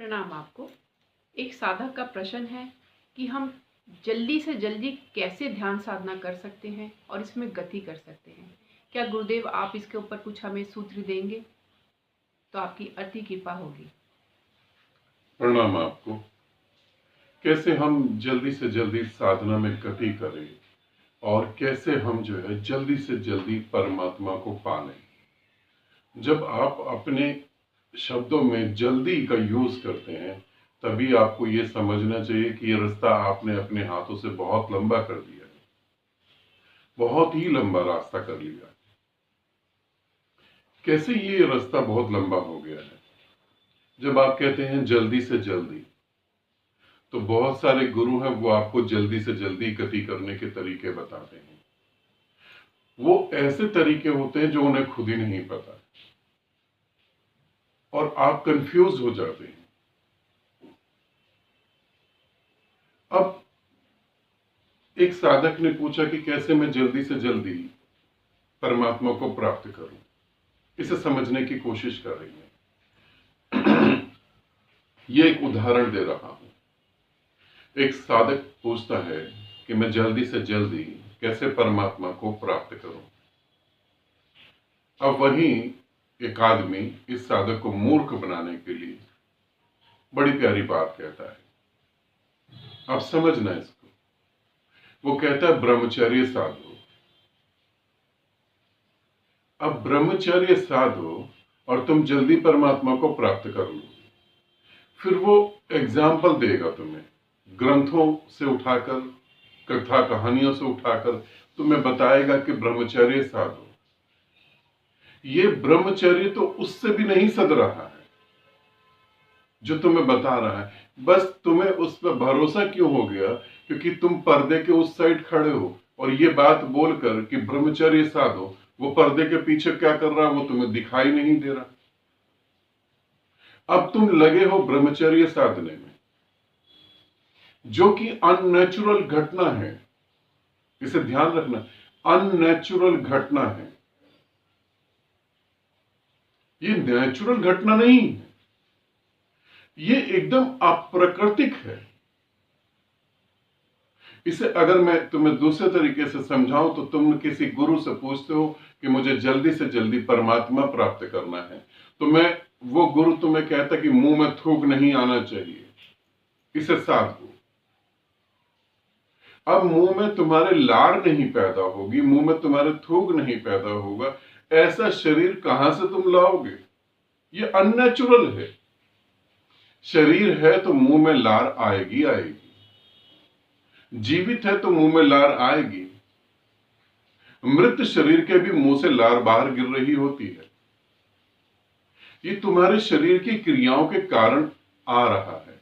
प्रणाम आपको। एक साधक का प्रश्न है कि हम जल्दी से जल्दी कैसे ध्यान साधना कर सकते हैं और इसमें गति कर सकते हैं। क्या गुरुदेव आप इसके ऊपर कुछ हमें सूत्र देंगे तो आपकी अति कृपा होगी। प्रणाम आपको। कैसे हम जल्दी से जल्दी साधना में गति करें और कैसे हम जो है जल्दी से जल्दी परमात्मा को पा लें। जब आप अपने शब्दों में जल्दी का यूज करते हैं तभी आपको ये समझना चाहिए कि ये रास्ता आपने अपने हाथों से बहुत लंबा कर दिया है, बहुत ही लंबा रास्ता कर लिया। कैसे ये रास्ता बहुत लंबा हो गया है? जब आप कहते हैं जल्दी से जल्दी, तो बहुत सारे गुरु हैं वो आपको जल्दी से जल्दी गति करने के तरीके बताते हैं। वो ऐसे तरीके होते हैं जो उन्हें खुद ही नहीं पता और आप कंफ्यूज हो जाते हैं। अब एक साधक ने पूछा कि कैसे मैं जल्दी से जल्दी परमात्मा को प्राप्त करूं। इसे समझने की कोशिश कर रही है। ये एक उदाहरण दे रहा हूं। एक साधक पूछता है कि मैं जल्दी से जल्दी कैसे परमात्मा को प्राप्त करूं। अब वहीं एक आदमी इस साधक को मूर्ख बनाने के लिए बड़ी प्यारी बात कहता है। आप समझना इसको। वो कहता है ब्रह्मचर्य साधो। अब ब्रह्मचर्य साधो और तुम जल्दी परमात्मा को प्राप्त कर लो। फिर वो एग्जाम्पल देगा तुम्हें, ग्रंथों से उठाकर, कथा कहानियों से उठाकर तुम्हें बताएगा कि ब्रह्मचर्य साधो। ये ब्रह्मचर्य तो उससे भी नहीं सद रहा है जो तुम्हें बता रहा है। बस तुम्हें उस पर भरोसा क्यों हो गया? क्योंकि तुम पर्दे के उस साइड खड़े हो और ये बात बोलकर कि ब्रह्मचर्य साधो, वो पर्दे के पीछे क्या कर रहा है वो तुम्हें दिखाई नहीं दे रहा। अब तुम लगे हो ब्रह्मचर्य साधने में, जो कि अननेचुरल घटना है। इसे ध्यान रखना, अननेचुरल घटना है। ये नेचुरल घटना नहीं है, ये एकदम अप्राकृतिक है। इसे अगर मैं तुम्हें दूसरे तरीके से समझाऊं तो तुम किसी गुरु से पूछते हो कि मुझे जल्दी से जल्दी परमात्मा प्राप्त करना है, तो वो गुरु तुम्हें कहता कि मुंह में थूक नहीं आना चाहिए, इसे साध दो। अब मुंह में तुम्हारे लार नहीं पैदा होगी, मुंह में तुम्हारे थूक नहीं पैदा होगा, ऐसा शरीर कहां से तुम लाओगे? ये अननेचुरल है। शरीर है तो मुंह में लार आएगी आएगी, जीवित है तो मुंह में लार आएगी। मृत शरीर के भी मुंह से लार बाहर गिर रही होती है। ये तुम्हारे शरीर की क्रियाओं के कारण आ रहा है।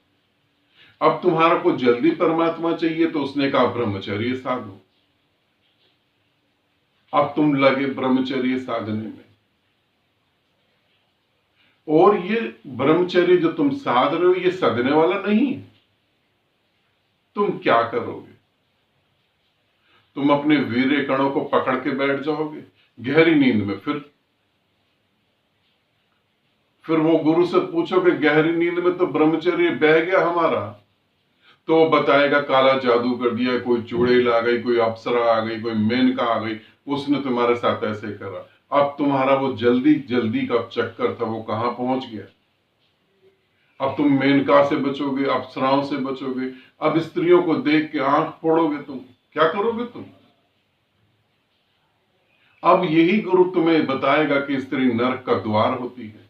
अब तुम्हारा को जल्दी परमात्मा चाहिए तो उसने कहा ब्रह्मचर्य साधो। अब तुम लगे ब्रह्मचर्य साधने में, और ये ब्रह्मचर्य जो तुम साध रहे हो ये सदने वाला नहीं है। तुम क्या करोगे? तुम अपने वीर्य कणों को पकड़ के बैठ जाओगे गहरी नींद में। फिर वो गुरु से पूछोगे गहरी नींद में तो ब्रह्मचर्य बह गया हमारा, तो वो बताएगा काला जादू कर दिया, कोई चुड़ैल आ गई, कोई अप्सरा आ गई, कोई मेनका आ गई, उसने तुम्हारे साथ ऐसे करा। अब तुम्हारा वो जल्दी जल्दी का चक्कर था वो कहां पहुंच गया? अब तुम मेनका से बचोगे, अप्सराओं से बचोगे। अब स्त्रियों को देख के आंख फोड़ोगे, तुम क्या करोगे? तुम अब यही गुरु तुम्हें बताएगा कि स्त्री नरक का द्वार होती है।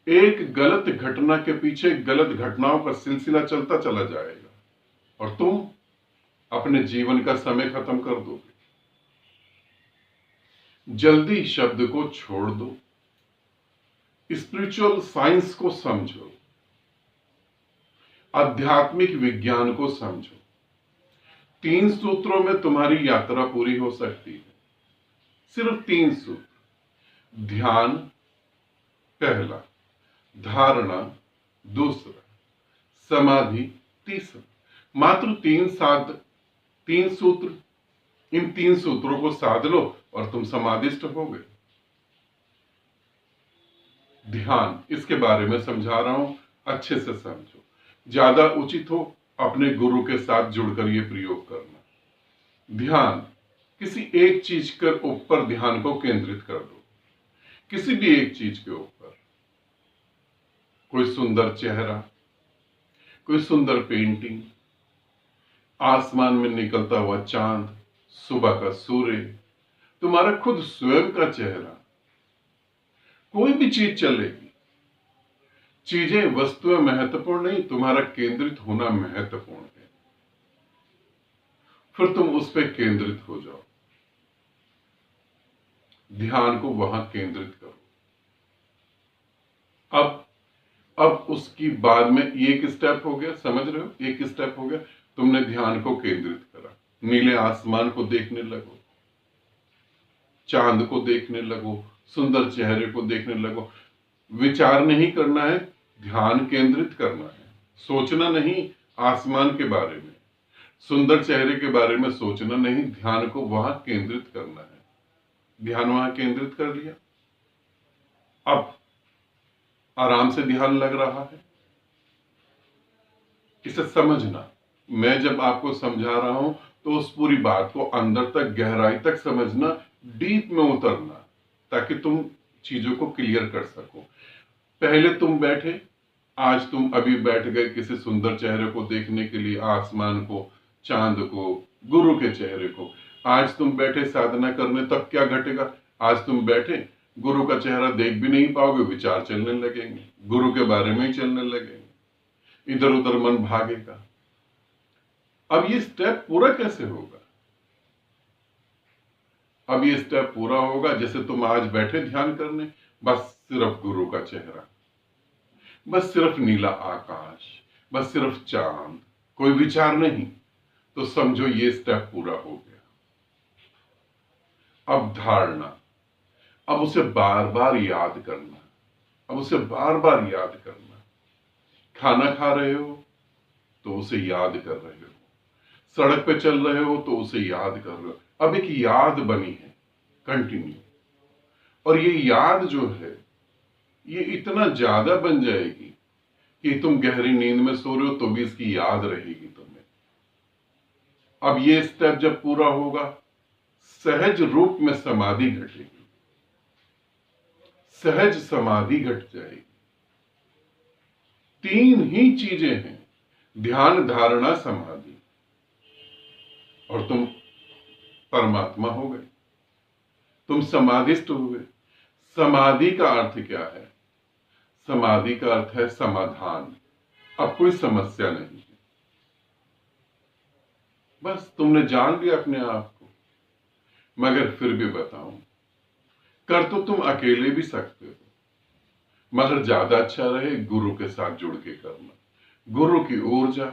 एक गलत घटना के पीछे गलत घटनाओं का सिलसिला चलता चला जाएगा और तुम अपने जीवन का समय खत्म कर दोगे। जल्दी शब्द को छोड़ दो, स्पिरिचुअल साइंस को समझो, आध्यात्मिक विज्ञान को समझो। 3 सूत्रों में तुम्हारी यात्रा पूरी हो सकती है। सिर्फ 3 सूत्र। ध्यान पहला, धारणा दूसरा, समाधि तीसरा। मात्र 3 सूत्र। इन 3 सूत्रों को साध लो और तुम समाधिस्थ हो गए। ध्यान, इसके बारे में समझा रहा हूं, अच्छे से समझो। ज्यादा उचित हो अपने गुरु के साथ जुड़कर ये प्रयोग करना। ध्यान, किसी एक चीज के ऊपर ध्यान को केंद्रित कर दो, किसी भी एक चीज के ऊपर। कोई सुंदर चेहरा, कोई सुंदर पेंटिंग, आसमान में निकलता हुआ चांद, सुबह का सूर्य, तुम्हारा खुद स्वयं का चेहरा, कोई भी चीज चलेगी। चीजें, वस्तुएं महत्वपूर्ण नहीं, तुम्हारा केंद्रित होना महत्वपूर्ण है। फिर तुम उस पर केंद्रित हो जाओ, ध्यान को वहां केंद्रित करो। अब उसकी बाद में एक स्टेप हो गया, समझ रहे हो, एक स्टेप हो गया। तुमने ध्यान को केंद्रित करा, नीले आसमान को देखने लगो, चांद को देखने लगो, सुंदर चेहरे को देखने लगो। विचार नहीं करना है, ध्यान केंद्रित करना है। सोचना नहीं आसमान के बारे में, सुंदर चेहरे के बारे में सोचना नहीं, ध्यान को वहां केंद्रित करना है। ध्यान वहां केंद्रित कर लिया, अब आराम से ध्यान लग रहा है। इसे समझना, मैं जब आपको समझा रहा हूं तो उस पूरी बात को अंदर तक, गहराई तक समझना, डीप में उतरना, ताकि तुम चीजों को क्लियर कर सको। पहले तुम बैठे, आज तुम अभी बैठ गए किसी सुंदर चेहरे को देखने के लिए, आसमान को, चांद को, गुरु के चेहरे को। आज तुम बैठे साधना करने, तब क्या घटेगा? आज तुम बैठे, गुरु का चेहरा देख भी नहीं पाओगे, विचार चलने लगेंगे, गुरु के बारे में ही चलने लगेंगे, इधर उधर मन भागेगा। अब ये स्टेप पूरा कैसे होगा? अब ये स्टेप पूरा होगा जैसे तुम आज बैठे ध्यान करने, बस सिर्फ गुरु का चेहरा, बस सिर्फ नीला आकाश, बस सिर्फ चांद, कोई विचार नहीं, तो समझो ये स्टेप पूरा हो गया। अब धारणा, अब उसे बार बार याद करना, अब उसे बार बार याद करना। खाना खा रहे हो तो उसे याद कर रहे हो, सड़क पे चल रहे हो तो उसे याद कर रहे हो। अब एक याद बनी है कंटिन्यू, और ये याद जो है ये इतना ज्यादा बन जाएगी कि तुम गहरी नींद में सो रहे हो तो भी इसकी याद रहेगी तुम्हें। अब ये स्टेप जब पूरा होगा, सहज रूप में समाधि घटेगी, सहज समाधि घट जाएगी। तीन ही चीजें हैं, ध्यान, धारणा, समाधि, और तुम परमात्मा हो गए, तुम समाधिस्थ हुए। समाधि का अर्थ क्या है? समाधि का अर्थ है समाधान। अब कोई समस्या नहीं है, बस तुमने जान लिया अपने आप को। मगर फिर भी बताऊं, कर तो तुम अकेले भी सकते हो, मगर ज्यादा अच्छा रहे गुरु के साथ जुड़ के करना। गुरु की ऊर्जा,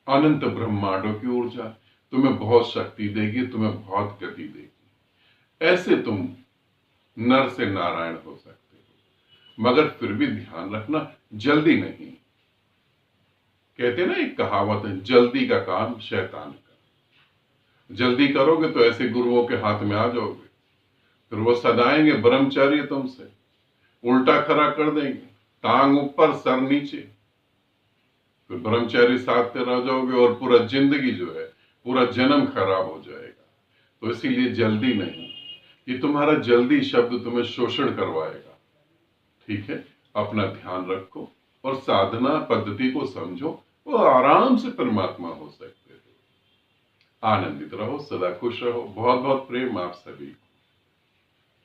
अनंत ब्रह्मांडों की ऊर्जा तुम्हें बहुत शक्ति देगी, तुम्हें बहुत गति देगी। ऐसे तुम नर से नारायण हो सकते हो। मगर फिर भी ध्यान रखना, जल्दी नहीं। कहते ना एक कहावत है, जल्दी का काम शैतान का। जल्दी करोगे तो ऐसे गुरुओं के हाथ में आ जाओगे, फिर वो सदाएंगे ब्रह्मचर्य तुमसे, उल्टा खड़ा कर देंगे, टांग ऊपर सर नीचे, फिर ब्रह्मचर्य साधते रह जाओगे और पूरा जिंदगी जो है, पूरा जन्म खराब हो जाएगा। तो इसीलिए जल्दी नहीं, ये तुम्हारा जल्दी शब्द तुम्हें शोषण करवाएगा। ठीक है, अपना ध्यान रखो और साधना पद्धति को समझो, वो आराम से परमात्मा हो सकते हो। आनंदित रहो, सदा खुश रहो। बहुत बहुत प्रेम आप सभी को।